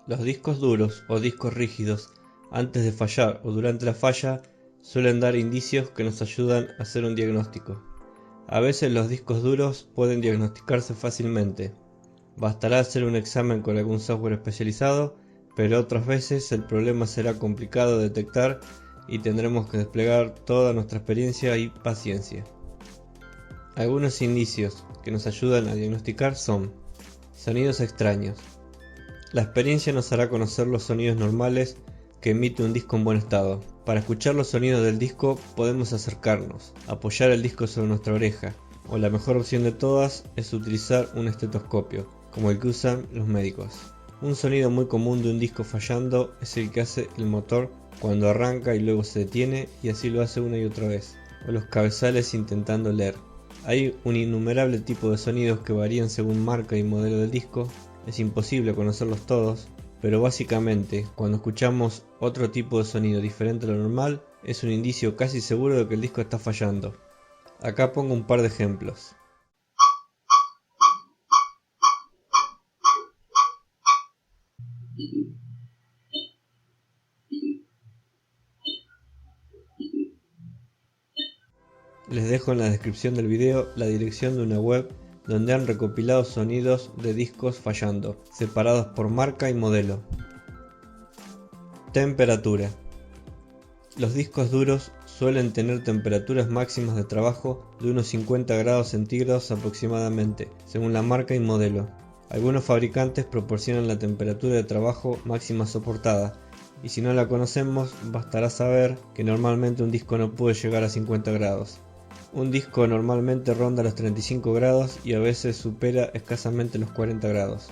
Los discos duros o discos rígidos, antes de fallar o durante la falla, suelen dar indicios que nos ayudan a hacer un diagnóstico. A veces los discos duros pueden diagnosticarse fácilmente. Bastará hacer un examen con algún software especializado, pero otras veces el problema será complicado de detectar y tendremos que desplegar toda nuestra experiencia y paciencia. Algunos indicios que nos ayudan a diagnosticar son: sonidos extraños. La experiencia nos hará conocer los sonidos normales que emite un disco en buen estado. Para escuchar los sonidos del disco podemos acercarnos, apoyar el disco sobre nuestra oreja, o la mejor opción de todas es utilizar un estetoscopio, como el que usan los médicos. Un sonido muy común de un disco fallando es el que hace el motor cuando arranca y luego se detiene, y así lo hace una y otra vez, o los cabezales intentando leer. Hay un innumerable tipo de sonidos que varían según marca y modelo del disco. Es imposible conocerlos todos, pero básicamente cuando escuchamos otro tipo de sonido diferente a lo normal, es un indicio casi seguro de que el disco está fallando. Acá pongo un par de ejemplos. Les dejo en la descripción del video la dirección de una web donde han recopilado sonidos de discos fallando, separados por marca y modelo. Temperatura. Los discos duros suelen tener temperaturas máximas de trabajo de unos 50 grados centígrados aproximadamente, según la marca y modelo. Algunos fabricantes proporcionan la temperatura de trabajo máxima soportada, y si no la conocemos, bastará saber que normalmente un disco no puede llegar a 50 grados. Un disco normalmente ronda los 35 grados y a veces supera escasamente los 40 grados.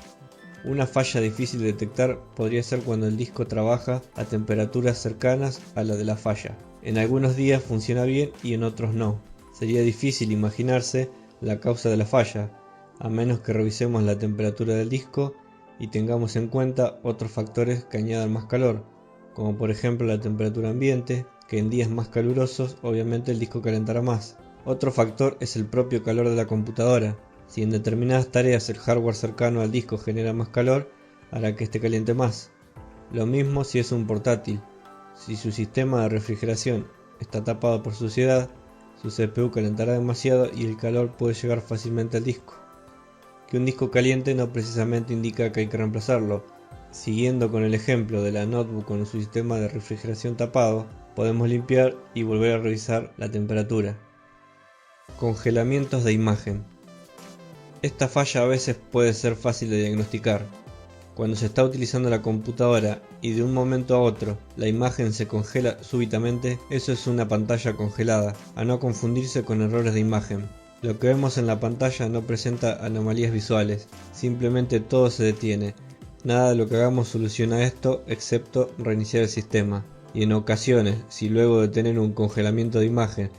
Una falla difícil de detectar podría ser cuando el disco trabaja a temperaturas cercanas a la de la falla. En algunos días funciona bien y en otros no. Sería difícil imaginarse la causa de la falla, a menos que revisemos la temperatura del disco y tengamos en cuenta otros factores que añadan más calor, como por ejemplo la temperatura ambiente, que en días más calurosos obviamente el disco calentará más. Otro factor es el propio calor de la computadora. Si en determinadas tareas el hardware cercano al disco genera más calor, hará que éste caliente más. Lo mismo si es un portátil. Si su sistema de refrigeración está tapado por suciedad, su CPU calentará demasiado y el calor puede llegar fácilmente al disco. Que un disco caliente no precisamente indica que hay que reemplazarlo. Siguiendo con el ejemplo de la notebook con su sistema de refrigeración tapado, podemos limpiar y volver a revisar la temperatura. Congelamientos de imagen. Esta falla a veces puede ser fácil de diagnosticar. Cuando se está utilizando la computadora y de un momento a otro la imagen se congela súbitamente, eso es una pantalla congelada, a no confundirse con errores de imagen. Lo que vemos en la pantalla no presenta anomalías visuales, simplemente todo se detiene. Nada de lo que hagamos soluciona esto excepto reiniciar el sistema. Y en ocasiones, si luego de tener un congelamiento de imagen,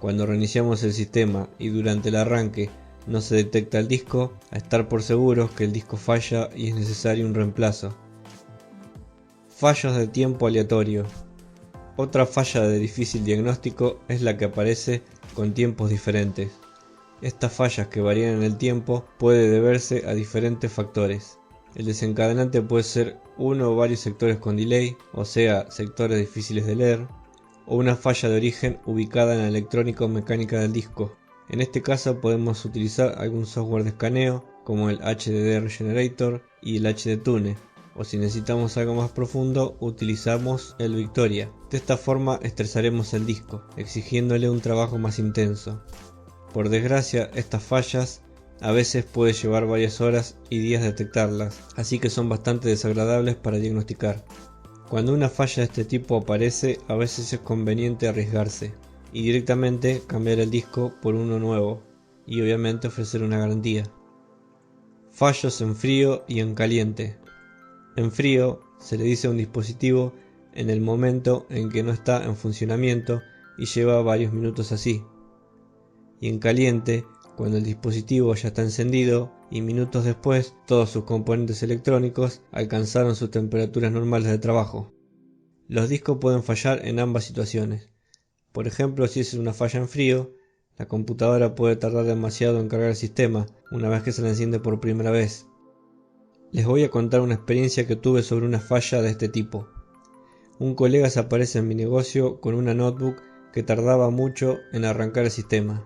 cuando reiniciamos el sistema y durante el arranque no se detecta el disco, a estar por seguros que el disco falla y es necesario un reemplazo. Fallos de tiempo aleatorio. Otra falla de difícil diagnóstico es la que aparece con tiempos diferentes. Estas fallas que varían en el tiempo puede deberse a diferentes factores. El desencadenante puede ser uno o varios sectores con delay, o sea, sectores difíciles de leer, o una falla de origen ubicada en la electrónica o mecánica del disco. En este caso podemos utilizar algún software de escaneo como el HDD Regenerator y el HDTune, o si necesitamos algo más profundo utilizamos el Victoria. De esta forma estresaremos el disco, exigiéndole un trabajo más intenso. Por desgracia, estas fallas a veces puede llevar varias horas y días detectarlas, así que son bastante desagradables para diagnosticar. Cuando una falla de este tipo aparece, a veces es conveniente arriesgarse y directamente cambiar el disco por uno nuevo y obviamente ofrecer una garantía. Fallos en frío y en caliente. En frío se le dice a un dispositivo en el momento en que no está en funcionamiento y lleva varios minutos así. Y en caliente, cuando el dispositivo ya está encendido y minutos después todos sus componentes electrónicos alcanzaron sus temperaturas normales de trabajo. Los discos pueden fallar en ambas situaciones. Por ejemplo, si es una falla en frío, la computadora puede tardar demasiado en cargar el sistema una vez que se la enciende por primera vez. Les voy a contar una experiencia que tuve sobre una falla de este tipo. Un colega se aparece en mi negocio con una notebook que tardaba mucho en arrancar el sistema.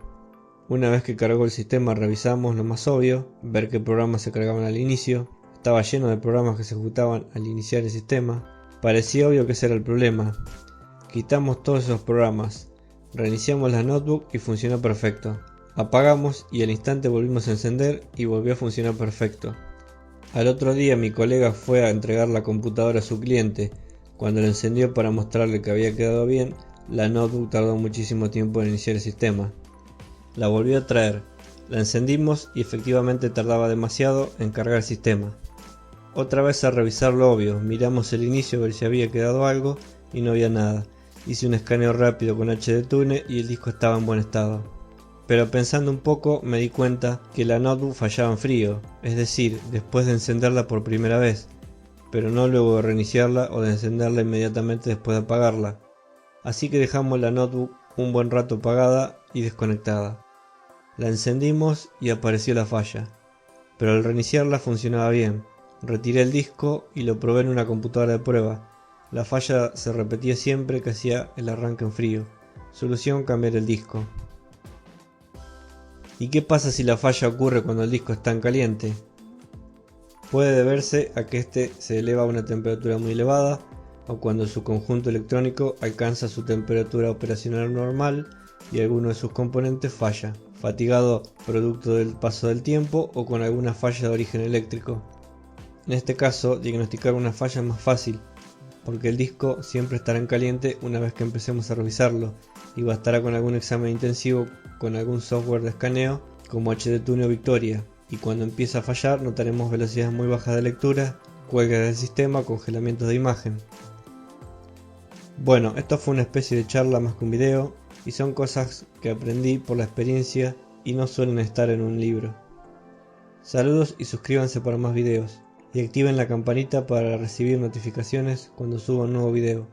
Una vez que cargó el sistema revisamos lo más obvio, ver qué programas se cargaban al inicio. Estaba lleno de programas que se ejecutaban al iniciar el sistema. Parecía obvio que ese era el problema. Quitamos todos esos programas, reiniciamos la notebook y funcionó perfecto. Apagamos y al instante volvimos a encender y volvió a funcionar perfecto. Al otro día mi colega fue a entregar la computadora a su cliente. Cuando la encendió para mostrarle que había quedado bien, la notebook tardó muchísimo tiempo en iniciar el sistema. La volvió a traer, la encendimos y efectivamente tardaba demasiado en cargar el sistema. Otra vez a revisar lo obvio, miramos el inicio a ver si había quedado algo y no había nada. Hice un escaneo rápido con HDTune y el disco estaba en buen estado. Pero pensando un poco me di cuenta que la notebook fallaba en frío, es decir, después de encenderla por primera vez, pero no luego de reiniciarla o de encenderla inmediatamente después de apagarla. Así que dejamos la notebook un buen rato apagada y desconectada. La encendimos y apareció la falla, pero al reiniciarla funcionaba bien. Retiré el disco y lo probé en una computadora de prueba. La falla se repetía siempre que hacía el arranque en frío. Solución: cambiar el disco. ¿Y qué pasa si la falla ocurre cuando el disco está en caliente? Puede deberse a que este se eleva a una temperatura muy elevada o cuando su conjunto electrónico alcanza su temperatura operacional normal y alguno de sus componentes falla, fatigado producto del paso del tiempo o con alguna falla de origen eléctrico. En este caso, diagnosticar una falla es más fácil, porque el disco siempre estará en caliente una vez que empecemos a revisarlo y bastará con algún examen intensivo con algún software de escaneo como HDTune o Victoria, y cuando empieza a fallar notaremos velocidades muy bajas de lectura, cuelga del sistema o congelamientos de imagen. Bueno, esto fue una especie de charla más que un video, y son cosas que aprendí por la experiencia y no suelen estar en un libro. Saludos y suscríbanse para más videos, y activen la campanita para recibir notificaciones cuando suba un nuevo video.